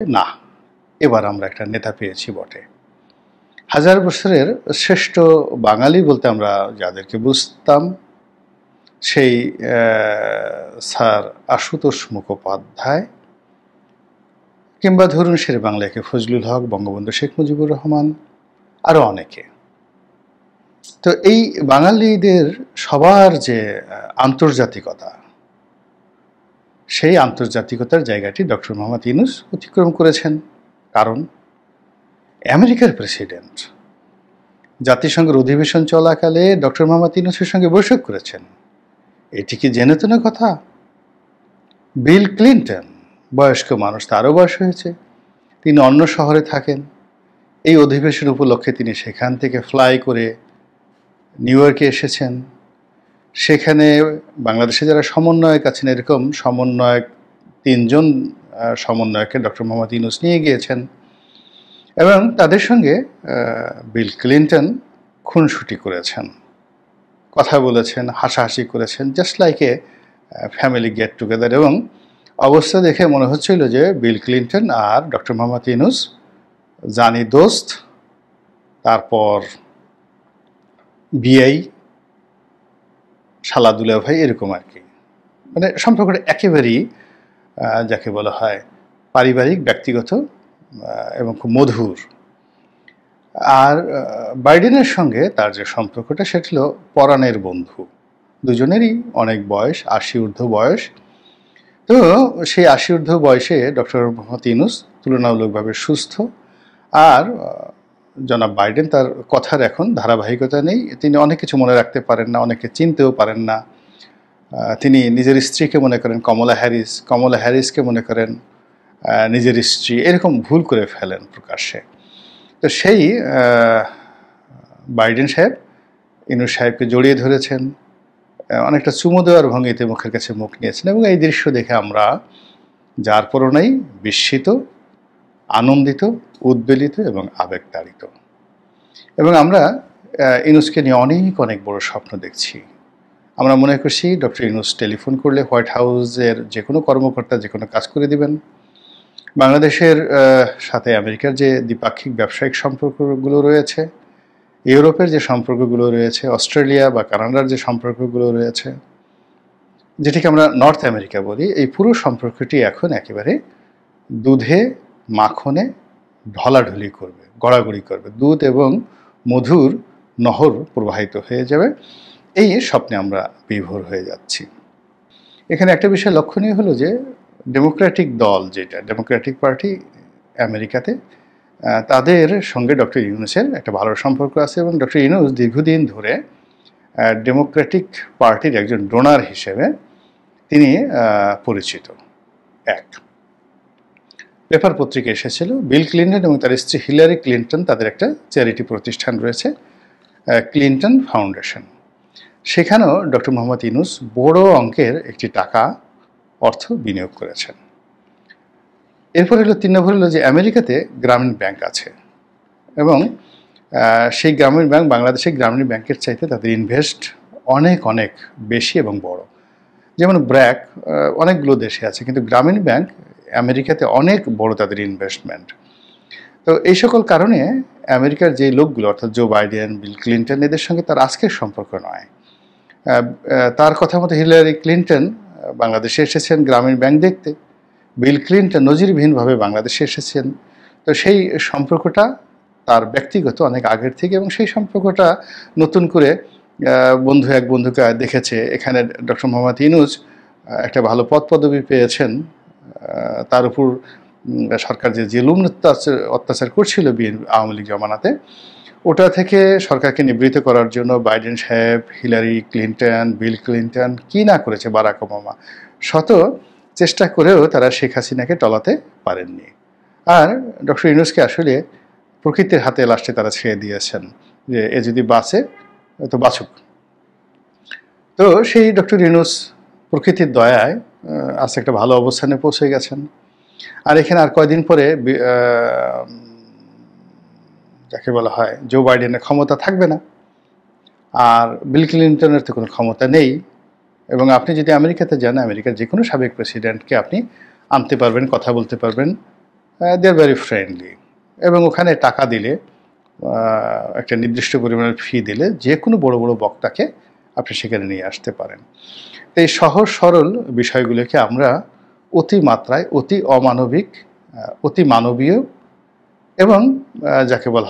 না, এবার আমরা একটা নেতা পেয়েছি বটে। হাজার বছরের শ্রেষ্ঠ বাঙালি বলতে আমরা যাদেরকে বুঝতাম, সেই স্যার আশুতোষ মুখোপাধ্যায়, কিংবা ধরুন শেরে বাংলাকে ফজলুল হক, বঙ্গবন্ধু শেখ মুজিবুর রহমান, আরও অনেকে। তো এই বাঙালিদের সবার যে আন্তর্জাতিকতা, সেই আন্তর্জাতিকতার জায়গাটি ডক্টর মোহাম্মদ ইউনূস অতিক্রম করেছেন। কারণ আমেরিকার প্রেসিডেন্ট জাতিসংঘের অধিবেশন চলাকালে ডক্টর মোহাম্মদ ইউনূসের সঙ্গে বৈঠক করেছেন। এটি কি জেনে তো না কথা? বিল ক্লিন্টন, বয়স্ক মানুষ, তারও বয়স হয়েছে, তিনি অন্য শহরে থাকেন। এই অধিবেশন উপলক্ষে তিনি সেখান থেকে ফ্লাই করে নিউ ইয়র্কে এসেছেন। সেখানে বাংলাদেশে যারা সমন্বয়ক আছেন, এরকম সমন্বয়ক 3 জন সমন্বয়কে ডক্টর মোহাম্মদ ইউনূস নিয়ে গিয়েছেন এবং তাদের সঙ্গে বিল ক্লিন্টন খুনসুটি করেছেন, কথা বলেছেন, হাসাহাসি করেছেন, just like a family get together. এবং অবস্থা দেখে মনে হচ্ছিল যে বিল ক্লিন্টন আর ডক্টর মোহাম্মদ ইউনূস জানি দোস্ত, তারপর বিআই, শালা দুলা ভাই, এরকম আর কি। মানে সম্পর্কটা একেবারেই যাকে বলা হয় পারিবারিক, ব্যক্তিগত এবং খুব মধুর। আর বাইডেনের সঙ্গে তার যে সম্পর্কটা, সেটা হলো পরাণের বন্ধু। দুজনেরই অনেক বয়স, 80 ঊর্ধ্ব বয়স। তো সেই 80 ঊর্ধ্ব বয়সে ডক্টর মোহাম্মদ ইউনূস তুলনামূলকভাবে সুস্থ। আর জনাব বাইডেন, তার কথার এখন ধারাবাহিকতা নেই। তিনি অনেক কিছু মনে রাখতে পারেন না, অনেকে চিনতেও পারেন না। তিনি নিজের স্ত্রীকে মনে করেন কমলা হ্যারিস, কমলা হ্যারিসকে মনে করেন নিজের স্ত্রী, এরকম ভুল করে ফেলেন প্রকাশ্যে। তো সেই বাইডেন সাহেব ইউনূস সাহেবকে জড়িয়ে ধরেছেন, অনেকটা চুমু দেওয়ার ভঙ্গিতে মুখের কাছে মুখ নিয়েছেন। এবং এই দৃশ্য দেখে আমরা যার পরনাই বিস্মিত, আনন্দিত, উদ্বেলিত এবং আবেগতাড়িত। এবং আমরা ইউনূসকে নিয়ে অনেক অনেক বড় স্বপ্ন দেখছি। আমরা মনে করছি ডক্টর ইউনূস টেলিফোন করলে হোয়াইট হাউসের যে কোনো কর্মকর্তা যে কোনো কাজ করে দিবেন। বাংলাদেশের সাথে আমেরিকার যে দ্বিপাক্ষিক ব্যবসায়িক সম্পর্কগুলো রয়েছে, ইউরোপের যে সম্পর্কগুলো রয়েছে, অস্ট্রেলিয়া বা কানাডার যে সম্পর্কগুলো রয়েছে, যেটিকে আমরা নর্থ আমেরিকা বলি, এই পুরো সম্পর্কটি এখন একেবারে দুধে মাখনে ঢলাঢলি করবে, গড়াগড়ি করবে, দুধ এবং মধুর নহর প্রবাহিত হয়ে যাবে। এই স্বপ্নে আমরা বিভোর হয়ে যাচ্ছি। এখানে একটা বিষয় লক্ষণীয় হলো যে ডেমোক্রেটিক দল, যেটা ডেমোক্রেটিক পার্টি আমেরিকাতে, তাদের সঙ্গে ডক্টর ইউনূসের একটা ভালো সম্পর্ক আছে। এবং ডক্টর ইউনূস দীর্ঘদিন ধরে ডেমোক্রেটিক পার্টির একজন ডোনার হিসেবে তিনি পরিচিত। এক পেপার পত্রিকা এসেছিল, বিল ক্লিন্টন এবং তার স্ত্রী হিলারি ক্লিন্টন, তাদের একটা চ্যারিটি প্রতিষ্ঠান রয়েছে, ক্লিন্টন ফাউন্ডেশন। সেখানেও ডক্টর মোহাম্মদ ইউনূস বড় অঙ্কের একটি টাকা, অর্থ বিনিয়োগ করেছেন। এরপর হলো 3 নম্বর হলো যে আমেরিকাতে গ্রামীণ ব্যাংক আছে এবং সেই গ্রামীণ ব্যাংক বাংলাদেশের গ্রামীণ ব্যাংকের চাইতে তাদের ইনভেস্ট অনেক অনেক বেশি এবং বড়। যেমন ব্র্যাক অনেকগুলো দেশে আছে, কিন্তু গ্রামীণ ব্যাংক আমেরিকাতে অনেক বড় তাদের ইনভেস্টমেন্ট। তো এই সকল কারণে আমেরিকার যে লোকগুলো, অর্থাৎ জো বাইডেন, বিল ক্লিন্টন, এদের সঙ্গে তার আজকের সম্পর্ক নয়। তার কথা মতো হিলারি ক্লিন্টন বাংলাদেশে এসেছেন গ্রামীণ ব্যাংক দেখতে, বিল ক্লিন্টন নজিরবিহীনভাবে বাংলাদেশে এসেছেন। তো সেই সম্পর্কটা তার ব্যক্তিগত অনেক আগের থেকে, এবং সেই সম্পর্কটা নতুন করে বন্ধু এক বন্ধুকে দেখেছে। এখানে ডক্টর মোহাম্মদ ইউনূস একটা ভালো পদ পদবি পেয়েছেন, তার উপর সরকার যে জুলুম অত্যাচার করছিল আওয়ামী লীগ জমানাতে, ওটা থেকে সরকারকে নিবৃত্ত করার জন্য বাইডেন সাহেব, হিলারি ক্লিন্টন, বিল ক্লিন্টন কি না করেছে, বারাক ওবামা, শত চেষ্টা করেও তারা শেখ হাসিনাকে টলাতে পারেননি। আর ডক্টর ইউনূসকে আসলে প্রকৃতির হাতে লাস্টে তারা ছেড়ে দিয়েছেন যে এ যদি বাঁচে তো বাঁচুক। তো সেই ডক্টর ইউনূস প্রকৃতির দয়ায় আজ একটা ভালো অবস্থানে পৌঁছে গেছেন। আর এখানে আর কয়দিন পরে যাকে বলা হয় জো বাইডেনের ক্ষমতা থাকবে না, আর বিল ক্লিন্টনের তো কোনো ক্ষমতা নেই। এবং আপনি যদি আমেরিকাতে যান, আমেরিকার যে কোনো সাবেক প্রেসিডেন্টকে আপনি আনতে পারবেন, কথা বলতে পারবেন, দে আর ভেরি ফ্রেন্ডলি, এবং ওখানে টাকা দিলে একটা নির্দিষ্ট পরিমাণের ফি দিলে যে কোনো বড় বড় বক্তাকে আপনি সেখানে নিয়ে আসতে পারেন। এই সহজ সরল বিষয়গুলোকে আমরা অতিমাত্রায় অতি অমানবিক, অতি মানবীয় এবং যাকে বলা